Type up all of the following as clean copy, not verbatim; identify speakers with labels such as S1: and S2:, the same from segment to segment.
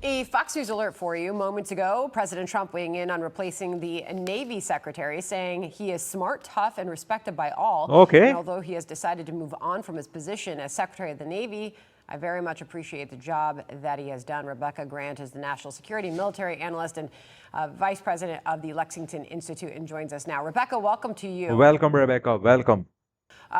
S1: A Fox News alert for you. Moments ago, President Trump weighing in on replacing the Navy Secretary, saying he is smart, tough, and respected by all. And
S2: Okay.
S1: although he has decided to move on from his position as Secretary of the Navy, I very much appreciate the job that he has done. Rebecca Grant is the national security military analyst and vice president of the Lexington Institute and joins us now. Rebecca, welcome to you.
S2: Welcome, Rebecca. Welcome.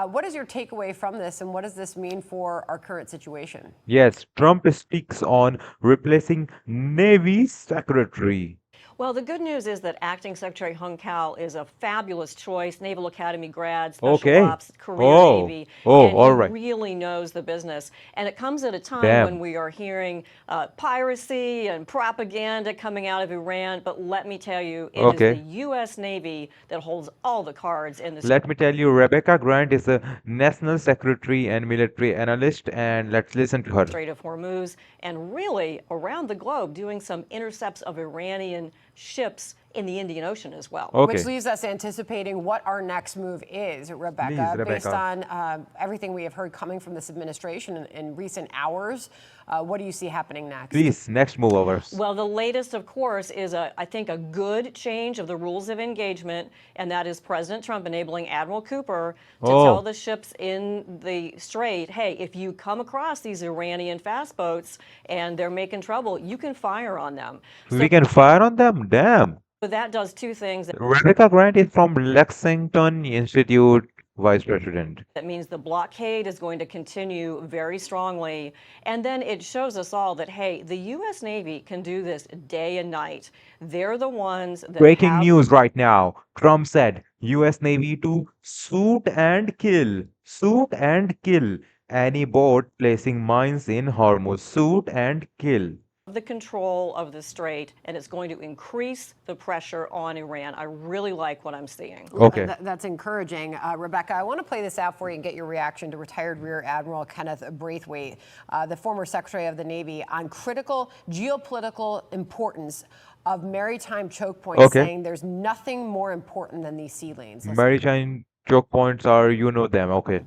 S1: What is your takeaway from this, and what does this mean for our current situation?
S2: Yes, Trump speaks on replacing Navy Secretary.
S3: Well, the good news is that Acting Secretary Hung Kao is a fabulous choice, Naval Academy grad, Special
S2: Okay.
S3: Ops, career Navy, and he
S2: All right.
S3: really knows the business. And it comes at a time when
S2: Damn.
S3: we are hearing piracy and propaganda coming out of Iran. But let me tell you, it is the
S2: Okay.
S3: U.S. Navy that holds all the cards in this.
S2: Let me tell you, Rebecca Grant is a national secretary and military analyst, and let's listen to her.
S3: Strait of Hormuz, and really around the globe doing some intercepts of Iranian ships in the Indian Ocean as well.
S2: Okay.
S1: Which leaves us anticipating what our next move is, Rebecca,
S2: Please,
S1: based
S2: Rebecca.
S1: on everything we have heard coming from this administration in recent hours. What do you see happening next?
S2: Please, next move overs.
S3: Well, the latest, of course, is I think a good change of the rules of engagement, and that is President Trump enabling Admiral Cooper to tell the ships in the strait, hey, if you come across these Iranian fast boats and they're making trouble, you can fire on them.
S2: We can fire on them. Damn.
S3: So that does two things.
S2: Rebecca Grant is from Lexington Institute, vice president.
S3: That means the blockade is going to continue very strongly. And then it shows us all that, hey, the U.S. Navy can do this day and night. They're the ones that
S2: Breaking
S3: have
S2: news right now. Trump said U.S. Navy to shoot and kill any boat placing mines in Hormuz. Shoot and kill.
S3: the control of the strait, and it's going to increase the pressure on Iran. I really like what I'm seeing.
S2: Okay.
S1: That's encouraging. Rebecca, I want to play this out for you and get your reaction to retired Rear Admiral Kenneth Braithwaite, the former Secretary of the Navy, on critical geopolitical importance of maritime choke points,
S2: Okay.
S1: saying there's nothing more important than these sea lanes. Listen.
S2: Maritime choke points are, you know them. Okay.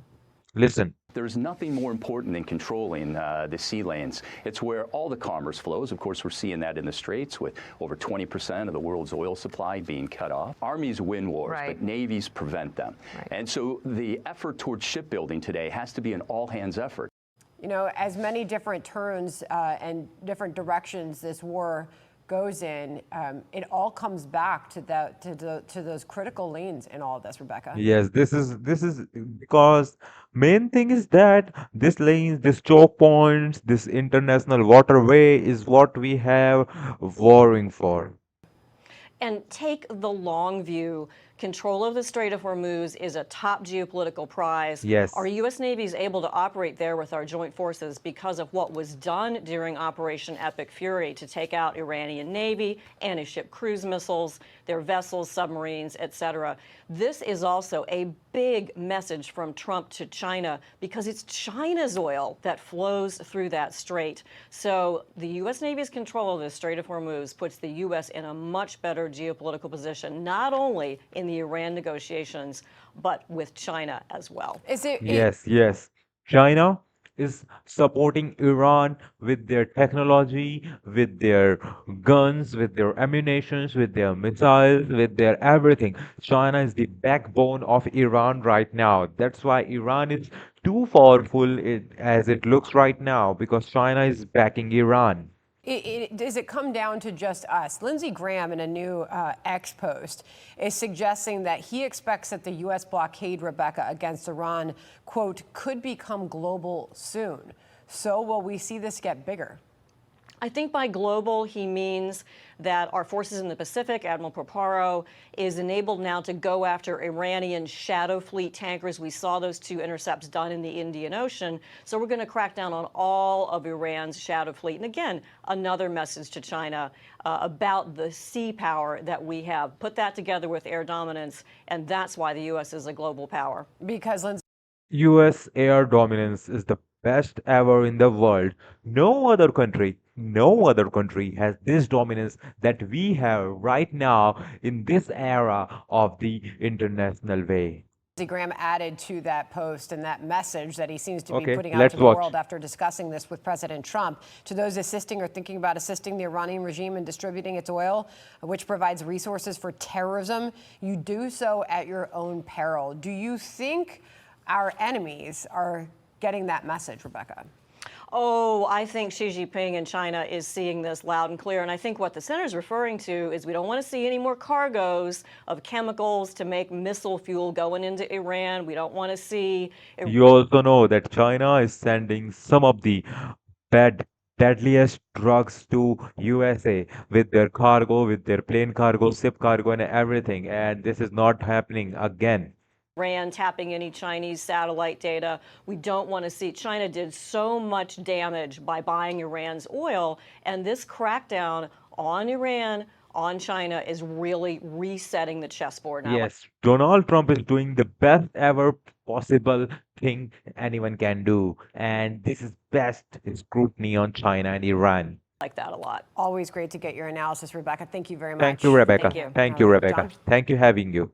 S2: Listen.
S4: There's nothing more important than controlling the sea lanes. It's where all the commerce flows. Of course, we're seeing that in the Straits with over 20% of the world's oil supply being cut off. Armies win wars,
S1: Right.
S4: but navies prevent them.
S1: Right.
S4: And so the effort towards shipbuilding today has to be an all-hands effort.
S1: You know, as many different turns and different directions this war goes in, it all comes back to those critical lanes in all of this, Rebecca.
S2: Yes, this is because main thing is that this lanes, this choke points, this international waterway is what we have warring for.
S3: And take the long view. Control of the Strait of Hormuz is a top geopolitical prize.
S2: Yes.
S3: Our U.S. Navy is able to operate there with our joint forces because of what was done during Operation Epic Fury to take out Iranian Navy, anti-ship cruise missiles, their vessels, submarines, etc. This is also a big message from Trump to China because it's China's oil that flows through that strait. So the U.S. Navy's control of the Strait of Hormuz puts the U.S. in a much better geopolitical position, not only in the Iran negotiations, but with China as well.
S1: Is it?
S2: Yes. China is supporting Iran with their technology, with their guns, with their ammunitions, with their missiles, with their everything. China is the backbone of Iran right now. That's why Iran is too powerful as it looks right now, because China is backing Iran.
S1: Does it come down to just us? Lindsey Graham, in a new X post, is suggesting that he expects that the U.S. blockade, Rebecca, against Iran, quote, could become global soon. So will we see this get bigger?
S3: I think by global, he means that our forces in the Pacific, Admiral Paparo, is enabled now to go after Iranian shadow fleet tankers. We saw those two intercepts done in the Indian Ocean. So we're going to crack down on all of Iran's shadow fleet. And again, another message to China about the sea power that we have. Put that together with air dominance, and that's why the U.S. is a global power.
S1: Because, Lindsey,
S2: US air dominance is the best ever in the world. No other country has this dominance that we have right now in this era of the international way.
S1: Lindsey Graham added to that post and that message that he seems to be
S2: Okay,
S1: putting out
S2: let's
S1: to the
S2: watch.
S1: world after discussing this with President Trump. To those assisting or thinking about assisting the Iranian regime in distributing its oil, which provides resources for terrorism, you do so at your own peril. Do you think our enemies are getting that message, Rebecca?
S3: Oh, I think Xi Jinping in China is seeing this loud and clear. And I think what the senator's referring to is we don't want to see any more cargoes of chemicals to make missile fuel going into Iran. We don't want to see.
S2: You also know that China is sending some of the bad, deadliest drugs to USA with their cargo, with their plane cargo, ship cargo, and everything. And this is not happening again.
S3: Iran tapping any Chinese satellite data. We don't want to see. China did so much damage by buying Iran's oil, and this crackdown on Iran, on China, is really resetting the chessboard now.
S2: Yes, Donald Trump is doing the best ever possible thing anyone can do. And this is best scrutiny on China and Iran.
S3: Like that a lot.
S1: Always great to get your analysis, Rebecca. Thank you very much.
S2: Thank you, Rebecca.
S3: Thank you.
S2: Thank
S1: All
S2: you,
S1: right,
S2: Rebecca.
S1: John?
S2: Thank you having you.